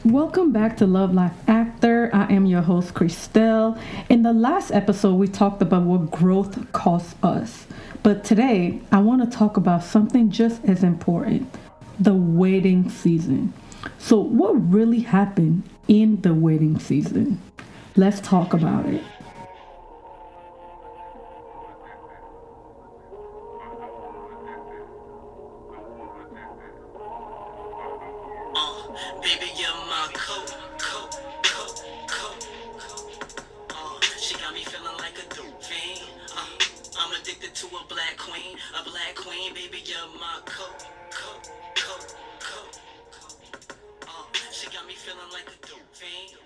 Welcome back to Love Life After. I am your host, Christelle. In the last episode, we talked about what growth costs us. But today, I want to talk about something just as important, the waiting season. So what really happened in the waiting season? Let's talk about it. Baby, you're my coat. She got me feeling like a dope fiend. I'm addicted to a black queen. Baby, you're my coat. She got me feeling like a dope fiend.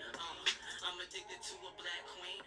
I'm addicted to a black queen.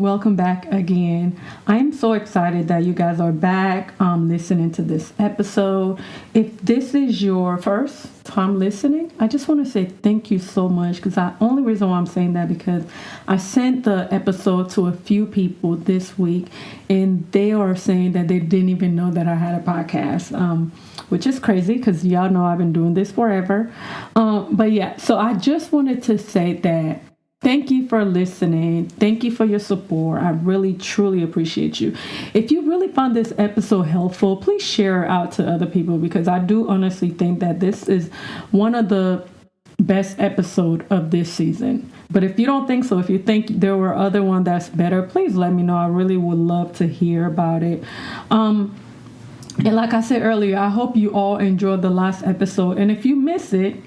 Welcome back again. I'm so excited that you guys are back listening to this episode. If this is your first time listening, I just want to say thank you so much, because the only reason why I'm saying that because I sent the episode to a few people this week and they are saying that they didn't even know that I had a podcast, which is crazy because y'all know I've been doing this forever. But yeah, so I just wanted to say that thank you for listening. Thank you for your support. I really, truly appreciate you. If you really found this episode helpful, please share it out to other people, because I do honestly think that this is one of the best episodes of this season. But if you don't think so, if you think there were other one that's better, please let me know. I really would love to hear about it. And like I said earlier, I hope you all enjoyed the last episode. And if you miss it,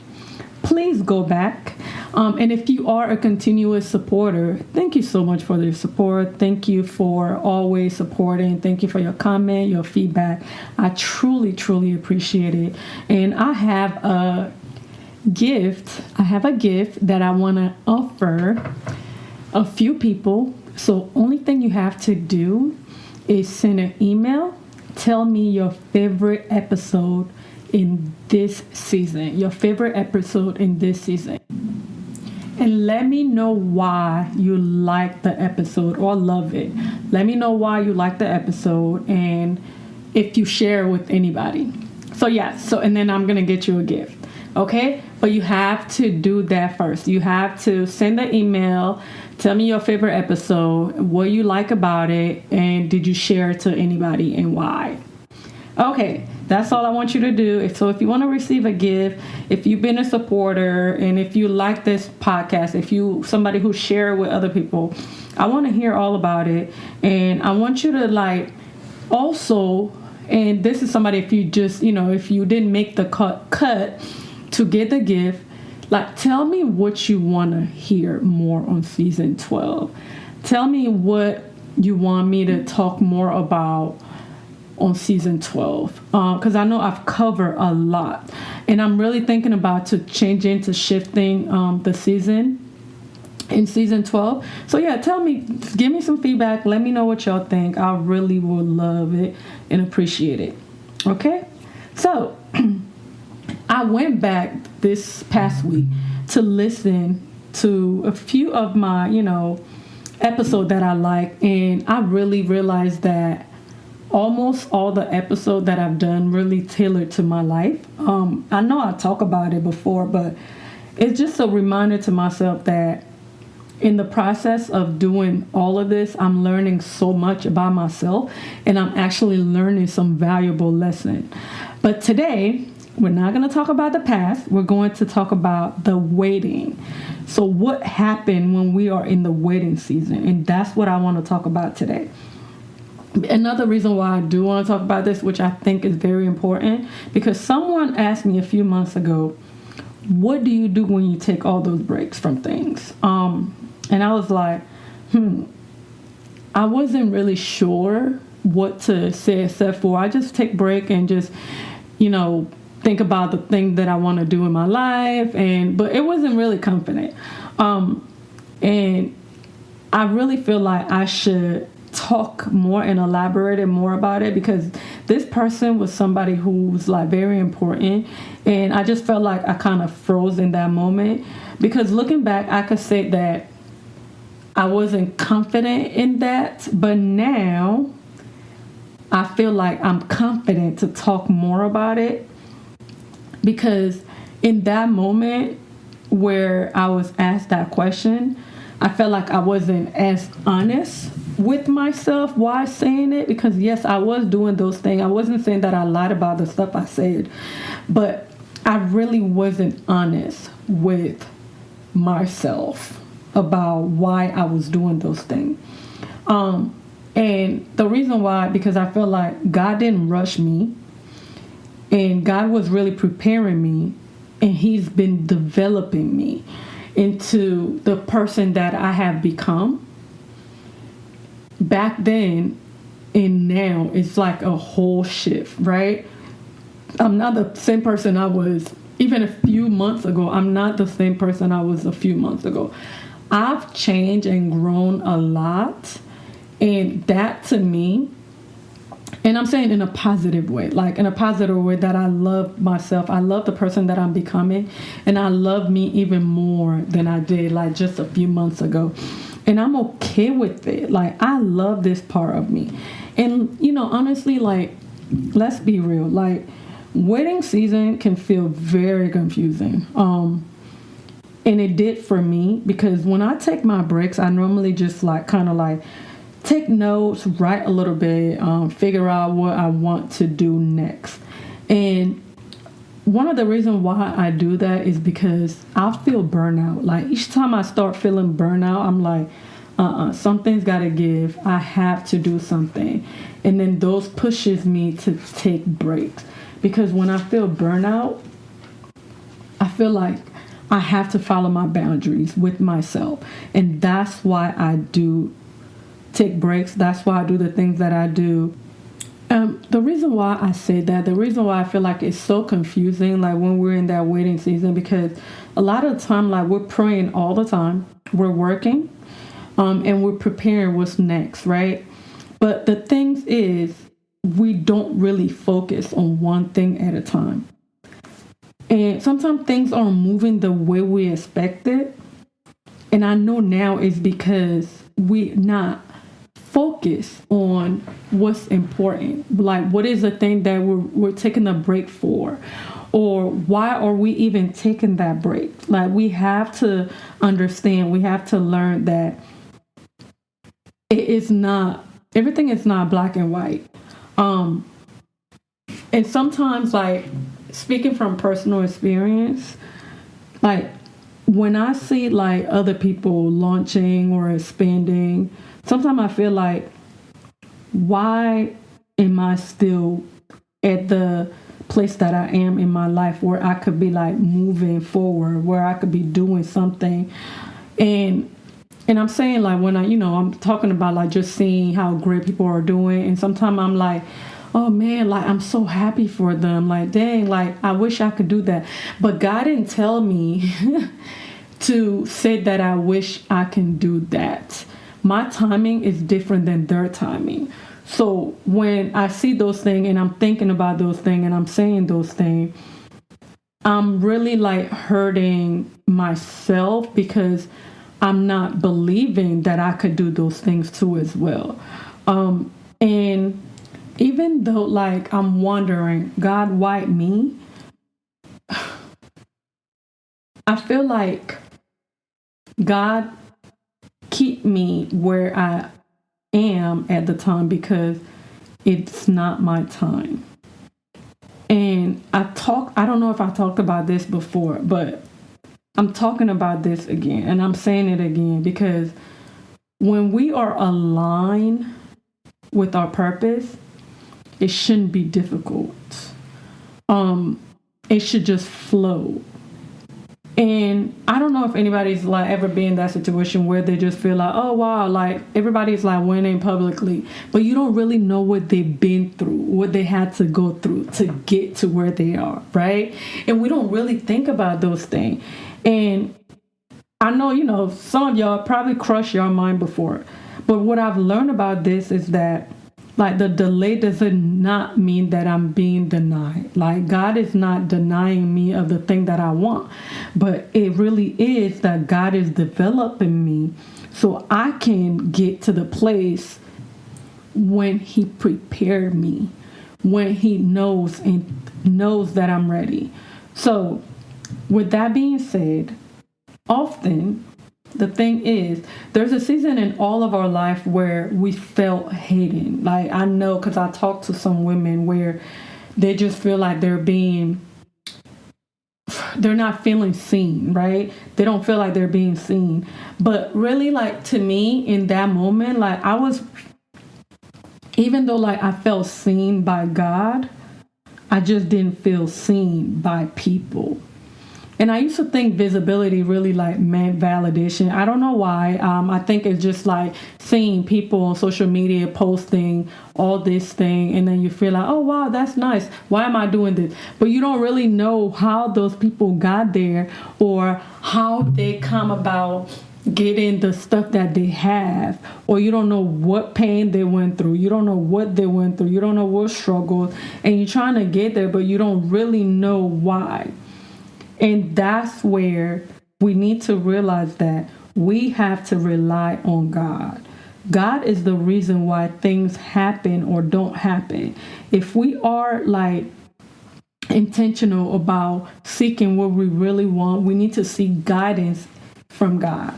please go back. And if you are a continuous supporter, thank you so much for your support. Thank you for always supporting. Thank you for your comment, your feedback. I truly, truly appreciate it. And I have a gift. That I want to offer a few people. So only thing you have to do is send an email. Tell me your favorite episode in this season. And let me know why you like the episode or love it. Let me know why you like the episode and if you share with anybody. And then I'm going to get you a gift. Okay? But you have to do that first. You have to send the email. Tell me your favorite episode, what you like about it, and did you share it to anybody and why? Okay, that's all I want you to do. So if you want to receive a gift, if you've been a supporter, and if you like this podcast, if you somebody who share it with other people, I want to hear all about it. And I want you to also, and this is somebody, if you just, if you didn't make the cut to get the gift, tell me what you want to hear more on season 12. Tell me what you want me to talk more about on season 12, because I know I've covered a lot, and I'm really thinking about shifting the season in season 12. So yeah, give me some feedback. Let me know what y'all think. I really would love it and appreciate it. Okay, so I went back this past week to listen to a few of my episodes that I like, and I really realized that almost all the episodes that I've done really tailored to my life. I know I talked about it before, but it's just a reminder to myself that in the process of doing all of this, I'm learning so much about myself, and I'm actually learning some valuable lessons. But today, we're not going to talk about the past. We're going to talk about the waiting. So what happened when we are in the waiting season? And that's what I want to talk about today. Another reason why I do want to talk about this, which I think is very important, because someone asked me a few months ago, what do you do when you take all those breaks from things? And I was like, I wasn't really sure what to say except for I just take break and just, think about the thing that I want to do in my life. But it wasn't really confident. And I really feel like I should talk more and elaborate more about it, because this person was somebody who was very important, and I just felt like I kind of froze in that moment, because looking back I could say that I wasn't confident in that, but now I feel like I'm confident to talk more about it, because in that moment where I was asked that question, I felt like I wasn't as honest with myself while saying it, because yes, I was doing those things. I wasn't saying that I lied about the stuff I said, but I really wasn't honest with myself about why I was doing those things. And the reason why, because I feel like God didn't rush me, and God was really preparing me, and He's been developing me into the person that I have become. Back then and now, it's like a whole shift, right? I'm not the same person I was even a few months ago. I'm not the same person I was a few months ago. I've changed and grown a lot. And that to me, and I'm saying in a positive way, like in a positive way, that I love myself. I love the person that I'm becoming. And I love me even more than I did like just a few months ago. And I'm okay with it. Like, I love this part of me. And, you know, honestly, like, let's be real. Like, wedding season can feel very confusing. And it did for me, because when I take my breaks, I normally just like kind of like take notes, write a little bit, figure out what I want to do next. And one of the reasons why I do that is because I feel burnout. Like, each time I start feeling burnout, I'm like, something's got to give. I have to do something. And then those pushes me to take breaks. Because when I feel burnout, I feel like I have to follow my boundaries with myself. And that's why I do take breaks. That's why I do the things that I do. The reason why I say that, the reason why I feel like it's so confusing, like when we're in that waiting season, because a lot of the time, like, we're praying all the time, we're working, and we're preparing what's next, right? But the thing is, we don't really focus on one thing at a time. And sometimes things aren't moving the way we expected. And I know now is because we're not focus on what's important. Like, what is the thing that we're taking a break for? Or why are we even taking that break? Like, we have to understand, we have to learn that everything is not black and white. And sometimes, like, speaking from personal experience, like, when I see like other people launching or expanding, sometimes I feel like, why am I still at the place that I am in my life where I could be like moving forward, where I could be doing something? And I'm saying, like, when I'm talking about like just seeing how great people are doing, and sometimes I'm like, oh man, like, I'm so happy for them. Like, dang, like, I wish I could do that. But God didn't tell me to say that I wish I can do that. My timing is different than their timing. So when I see those things and I'm thinking about those things and I'm saying those things, I'm really like hurting myself, because I'm not believing that I could do those things too as well. And even though, like, I'm wondering, God, why me? I feel like God keep me where I am at the time because it's not my time. And I don't know if I talked about this before, but I'm talking about this again, and I'm saying it again, because when we are aligned with our purpose, it shouldn't be difficult. It should just flow. And I don't know if anybody's like ever been in that situation where they just feel like, oh wow, like everybody's like winning publicly, but you don't really know what they've been through, what they had to go through to get to where they are, right? And we don't really think about those things. And I know, some of y'all probably crushed your mind before, but what I've learned about this is that, like, the delay does not mean that I'm being denied. Like, God is not denying me of the thing that I want, but it really is that God is developing me so I can get to the place when He prepared me, when He knows that I'm ready. So with that being said, often the thing is, there's a season in all of our life where we felt hidden. Like, I know because I talked to some women where they just feel like they're not feeling seen, right? They don't feel like they're being seen. But really, like, to me, in that moment, like, even though like I felt seen by God, I just didn't feel seen by people. And I used to think visibility really like meant validation. I don't know why. I think it's just like seeing people on social media posting all this thing, and then you feel like, oh wow, that's nice. Why am I doing this? But you don't really know how those people got there or how they come about getting the stuff that they have, or you don't know what pain they went through. You don't know what they went through. You don't know what struggles, and you're trying to get there, but you don't really know why. And that's where we need to realize that we have to rely on God. God is the reason why things happen or don't happen. If we are like intentional about seeking what we really want, we need to seek guidance from God.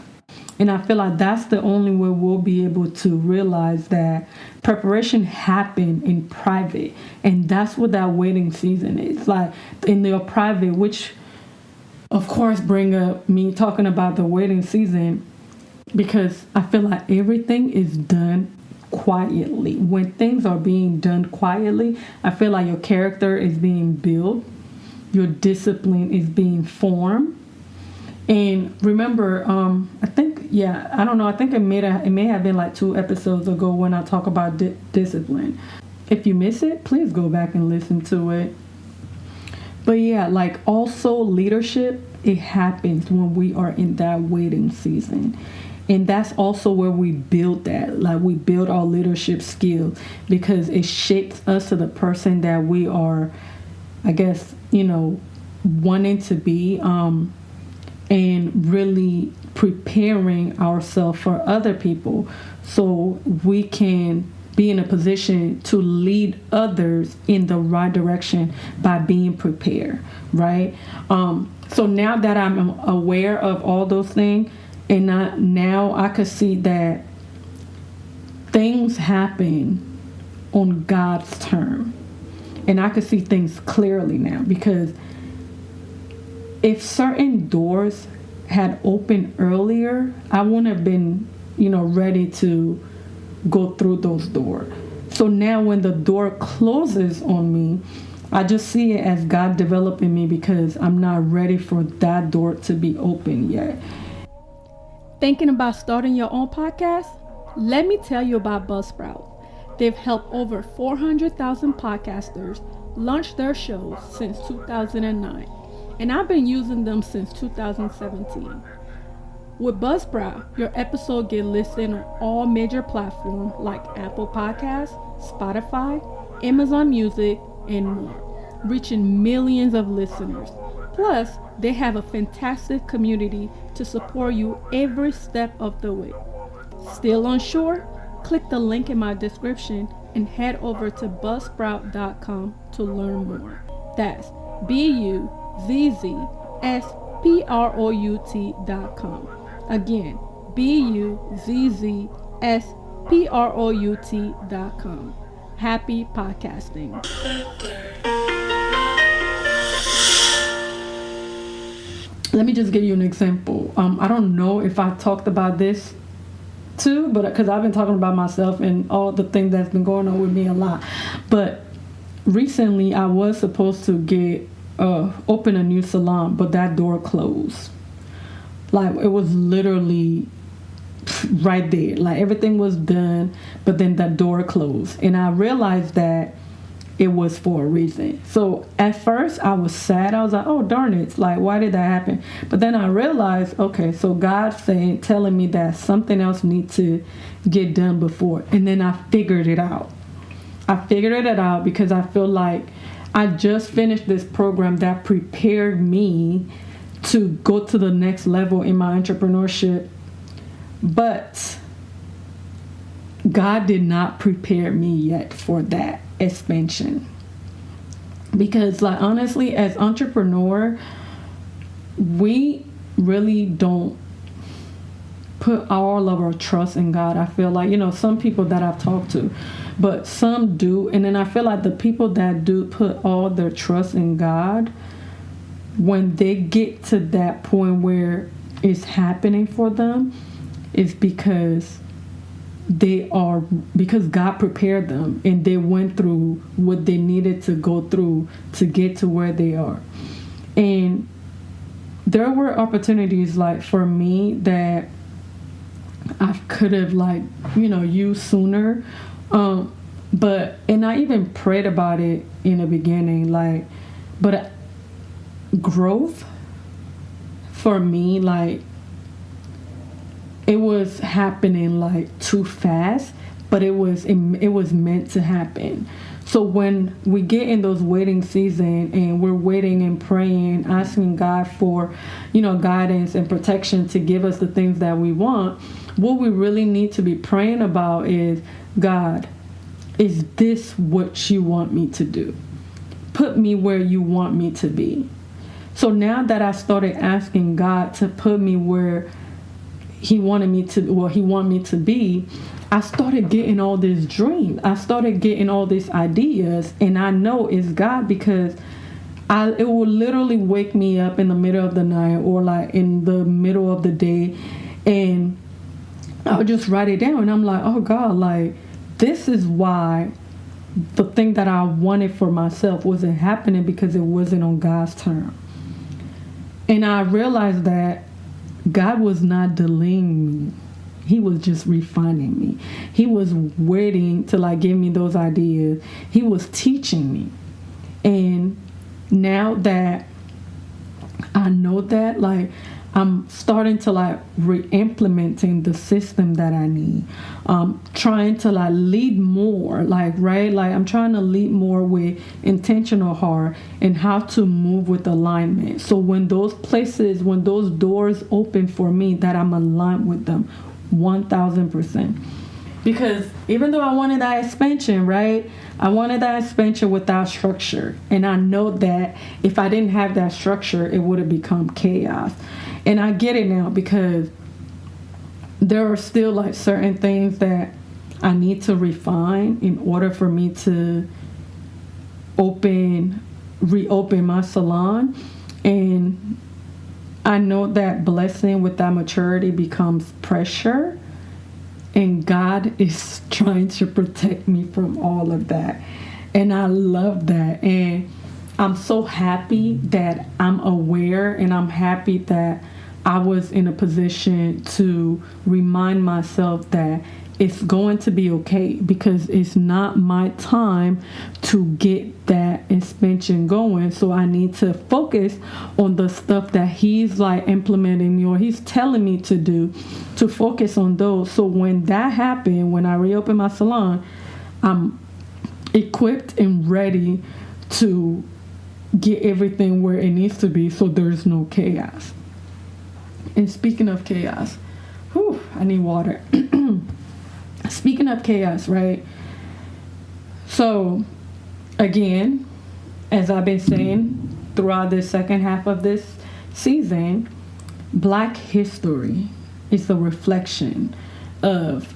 And I feel like that's the only way we'll be able to realize that preparation happened in private. And that's what that waiting season is. Like in the private, which of course bring up me talking about the waiting season, because I feel like everything is done quietly. When things are being done quietly, I feel like your character is being built, your discipline is being formed. And remember, I think it may have been like 2 episodes ago when I talk about discipline. If you miss it, please go back and listen to it. But yeah, like also leadership, it happens when we are in that waiting season. And that's also where we build that. Like we build our leadership skills, because it shapes us to the person that we are, I guess, wanting to be, and really preparing ourselves for other people so we can be in a position to lead others in the right direction by being prepared, right? So now that I'm aware of all those things, and now I could see that things happen on God's term. And I could see things clearly now, because if certain doors had opened earlier, I wouldn't have been, ready to go through those doors. So now when the door closes on me, I just see it as God developing me, because I'm not ready for that door to be open yet. Thinking about starting your own podcast? Let me tell you about Buzzsprout. They've helped over 400,000 podcasters launch their shows since 2009, and I've been using them since 2017. With Buzzsprout, your episode get listed on all major platforms like Apple Podcasts, Spotify, Amazon Music, and more, reaching millions of listeners. Plus, they have a fantastic community to support you every step of the way. Still unsure? Click the link in my description and head over to buzzsprout.com to learn more. That's buzzsprout.com. Again, buzzsprout.com. Happy podcasting. Let me just give you an example. I don't know if I talked about this too, but because I've been talking about myself and all the things that's been going on with me a lot. But recently I was supposed to open a new salon, but that door closed. Like it was literally right there. Like everything was done, but then that door closed. And I realized that it was for a reason. So at first I was sad. I was like, oh darn it, like why did that happen? But then I realized, okay, so God's telling me that something else needs to get done before. And then I figured it out. Because I feel like I just finished this program that prepared me to go to the next level in my entrepreneurship. But God did not prepare me yet for that expansion. Because like honestly, as entrepreneur, we really don't put all of our trust in God. I feel like, some people that I've talked to, but some do. And then I feel like the people that do put all their trust in God, when they get to that point where it's happening for them, is because God prepared them and they went through what they needed to go through to get to where they are. And there were opportunities, like, for me that I could have, like, used sooner. And I even prayed about it in the beginning, like, but growth for me, like, it was happening like too fast, but it was meant to happen. So when we get in those waiting season and we're waiting and praying, asking God for, guidance and protection to give us the things that we want, what we really need to be praying about is, God, is this what you want me to do? Put me where you want me to be. So now that I started asking God to put me where he wanted me to be, I started getting all these dreams. I started getting all these ideas, and I know it's God, because it will literally wake me up in the middle of the night or like in the middle of the day, and I'll just write it down, and I'm like, oh God, like, this is why the thing that I wanted for myself wasn't happening, because it wasn't on God's term. And I realized that God was not delaying me. He was just refining me. He was waiting to, like, give me those ideas. He was teaching me. And now that I know that, like, I'm starting to, like, re-implementing the system that I need. Trying to, like, lead more, like, right? Like, I'm trying to lead more with intentional heart and how to move with alignment. So when those doors open for me, that I'm aligned with them 1,000%. Because even though I wanted that expansion, right? I wanted that expansion without structure. And I know that if I didn't have that structure, it would have become chaos. And I get it now, because there are still, like, certain things that I need to refine in order for me to reopen my salon. And I know that blessing with that maturity becomes pressure. And God is trying to protect me from all of that. And I love that. And I'm so happy that I'm aware, and I'm happy that I was in a position to remind myself that it's going to be okay, because it's not my time to get that expansion going. So I need to focus on the stuff that he's, like, implementing me, or he's telling me to do, to focus on those. So when that happened, when I reopened my salon, I'm equipped and ready to get everything where it needs to be, so there's no chaos. And speaking of chaos, I need water. Speaking of chaos, right? So, again, as I've been saying throughout this second half of this season, Black history is a reflection of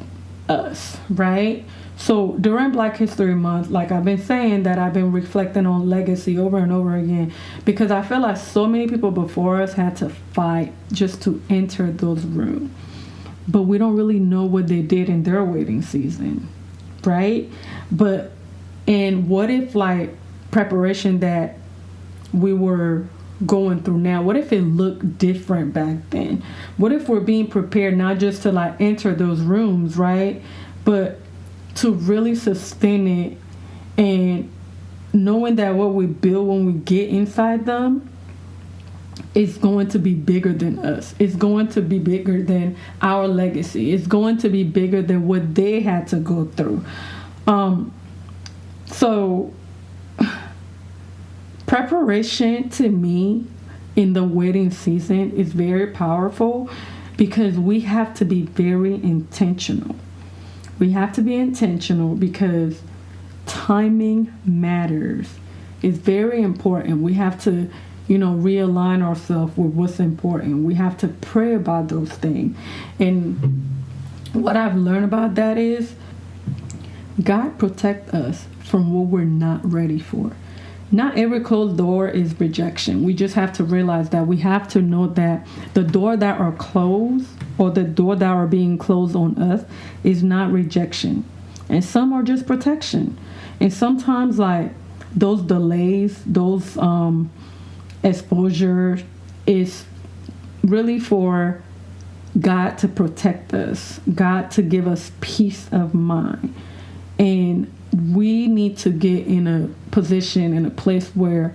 us, right? So during Black History Month, like I've been saying, that I've been reflecting on legacy over and over again, because I feel like so many people before us had to fight just to enter those rooms. But we don't really know what they did in their waiting season, right? And what if, like, preparation that we were going through now, what if it looked different back then? What if we're being prepared not just to, like, enter those rooms, right? But to really sustain it, and knowing that what we build when we get inside them is going to be bigger than us. It's going to be bigger than our legacy. It's going to be bigger than what they had to go through. So preparation, to me, in the waiting season is very powerful, because we have to be very intentional. We have to be intentional, because timing matters. It's very important. We have to, realign ourselves with what's important. We have to pray about those things. And what I've learned about that is God protect us from what we're not ready for. Not every closed door is rejection. We just have to realize that. We have to know that the door that are closed, or the door that are being closed on us, is not rejection. And some are just protection. And sometimes, like, those delays, those exposure is really for God to protect us, God to give us peace of mind. And we need to get in a position, in a place where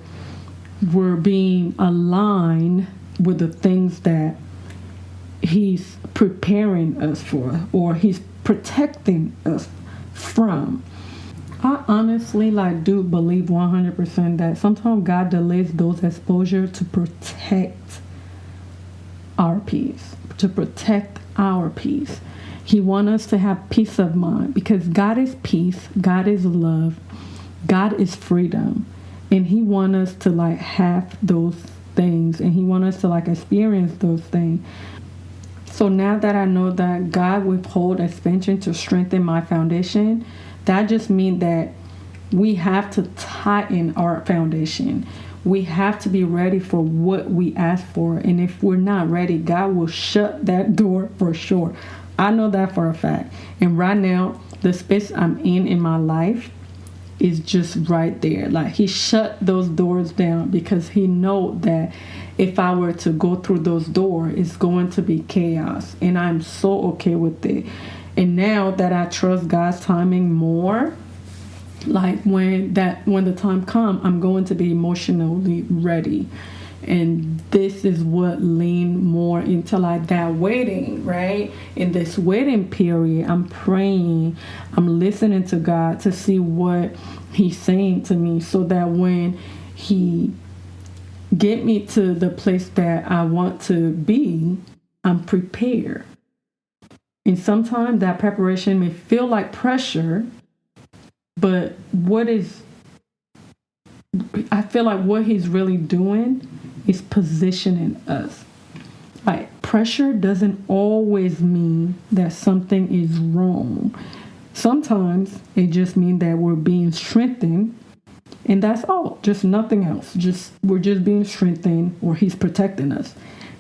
we're being aligned with the things that He's preparing us for, or He's protecting us from. I honestly do believe 100% that sometimes God delays those exposure to protect our peace, to protect our peace. He wants us to have peace of mind, because God is peace, God is love, God is freedom, and He wants us to have those things, and He wants us to experience those things. So now that I know that God withhold expansion to strengthen my foundation, that just means that we have to tighten our foundation. We have to be ready for what we ask for. And if we're not ready, God will shut that door for sure. I know that for a fact. And right now, the space I'm in my life is just right there. He shut those doors down, because He know that if I were to go through those doors, it's going to be chaos. And I'm so okay with it. And now that I trust God's timing more, when the time comes, I'm going to be emotionally ready. And this is what lean more into that waiting, right? In this waiting period, I'm praying, I'm listening to God to see what He's saying to me, so that when He get me to the place that I want to be, I'm prepared. And sometimes that preparation may feel like pressure, but I feel like what He's really doing is positioning us. Pressure doesn't always mean that something is wrong. Sometimes it just means that we're being strengthened, and that's all, just nothing else. We're just being strengthened, or He's protecting us.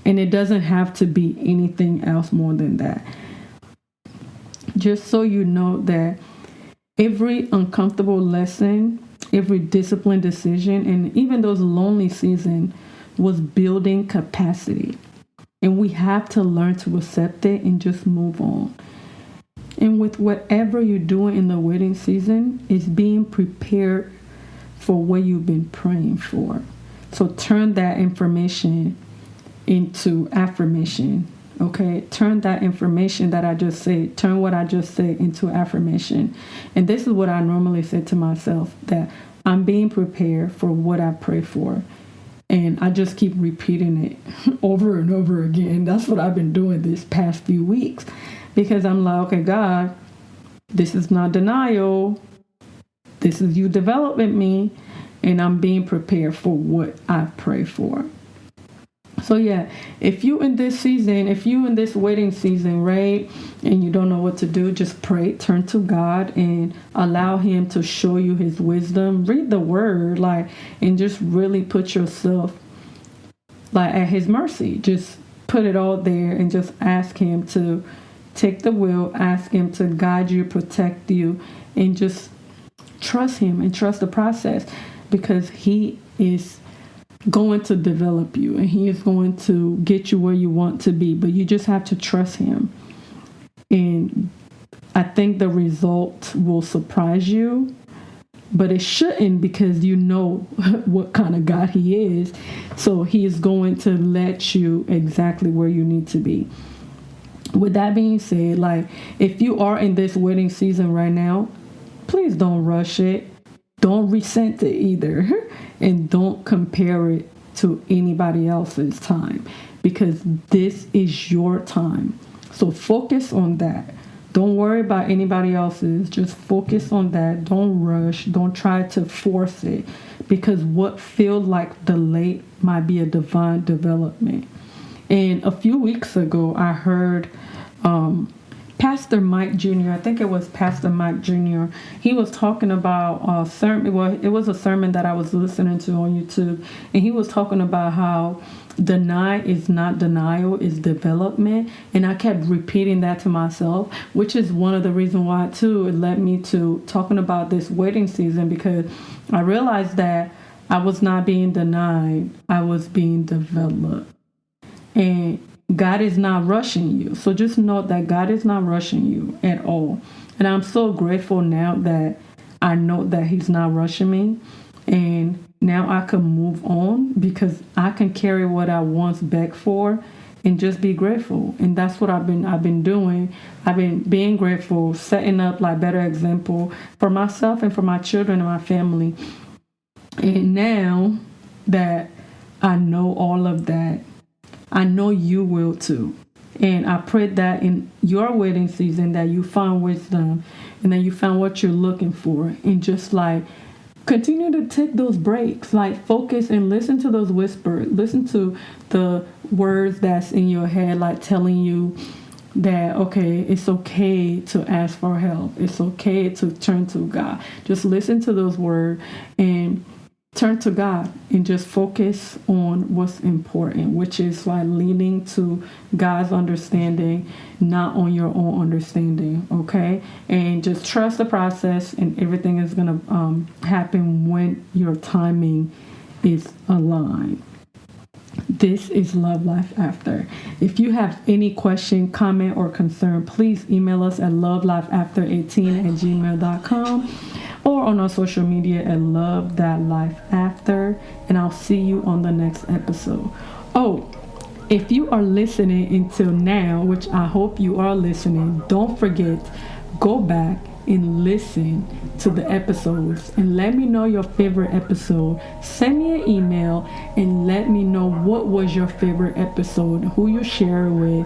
And it doesn't have to be anything else more than that. Just so you know that every uncomfortable lesson, every disciplined decision, and even those lonely seasons was building capacity. And we have to learn to accept it and just move on. And with whatever you're doing in the waiting season, is being prepared for what you've been praying for. So turn that information into affirmation. Okay, turn that information that I just said, turn what I just said into affirmation. And this is what I normally say to myself, that I'm being prepared for what I pray for. And I just keep repeating it over and over again. That's what I've been doing this past few weeks, because I'm like, okay, God, this is not denial. This is you developing me, and I'm being prepared for what I pray for. So yeah, if you in this season, if you in this waiting season, right, and you don't know what to do, just pray, turn to God, and allow Him to show you His wisdom. Read the Word, and just really put yourself at His mercy. Just put it all there, and just ask Him to take the wheel. Ask Him to guide you, protect you, and just trust Him and trust the process, because He is going to develop you, and He is going to get you where you want to be, but you just have to trust Him. And I think the result will surprise you, but it shouldn't, because you know what kind of God He is. So He is going to let you exactly where you need to be. With that being said, if you are in this waiting season right now, please don't rush it. Don't resent it either. And don't compare it to anybody else's time, because this is your time. So focus on that. Don't worry about anybody else's. Just focus on that. Don't rush. Don't try to force it, because what feels like delay might be a divine development. And a few weeks ago, I heard Pastor Mike Jr., I think it was Pastor Mike Jr., he was talking about a sermon. Well, it was a sermon that I was listening to on YouTube. And he was talking about how deny is not denial, is development. And I kept repeating that to myself, which is one of the reasons why, too, it led me to talking about this waiting season, because I realized that I was not being denied, I was being developed. And God is not rushing you. So just know that God is not rushing you at all. And I'm so grateful now that I know that He's not rushing me. And now I can move on, because I can carry what I once begged for and just be grateful. And that's what I've been doing. I've been being grateful, setting up like better example for myself and for my children and my family. And now that I know all of that, I know you will too. And I pray that in your waiting season that you find wisdom, and that you find what you're looking for, and just like continue to take those breaks, like focus and listen to those whispers, listen to the words that's in your head, like telling you that, okay, it's okay to ask for help. It's okay to turn to God. Just listen to those words and turn to God, and just focus on what's important, which is like leaning to God's understanding, not on your own understanding, okay? And just trust the process, and everything is going to happen when your timing is aligned. This is Love Life After. If you have any question, comment, or concern, please email us at lovelifeafter18@gmail.com, or on our social media at love.lifeafter. And I'll see you on the next episode. Oh, if you are listening until now, which I hope you are listening, don't forget, go back and listen to the episodes and let me know your favorite episode. Send me an email and let me know what was your favorite episode, who you share it with,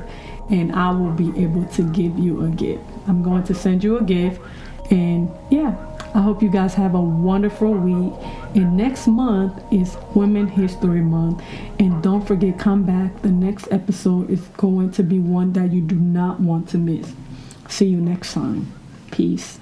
and I will be able to give you a gift. I'm going to send you a gift. And yeah, I hope you guys have a wonderful week. And next month is Women History Month. And don't forget, come back. The next episode is going to be one that you do not want to miss. See you next time. Peace.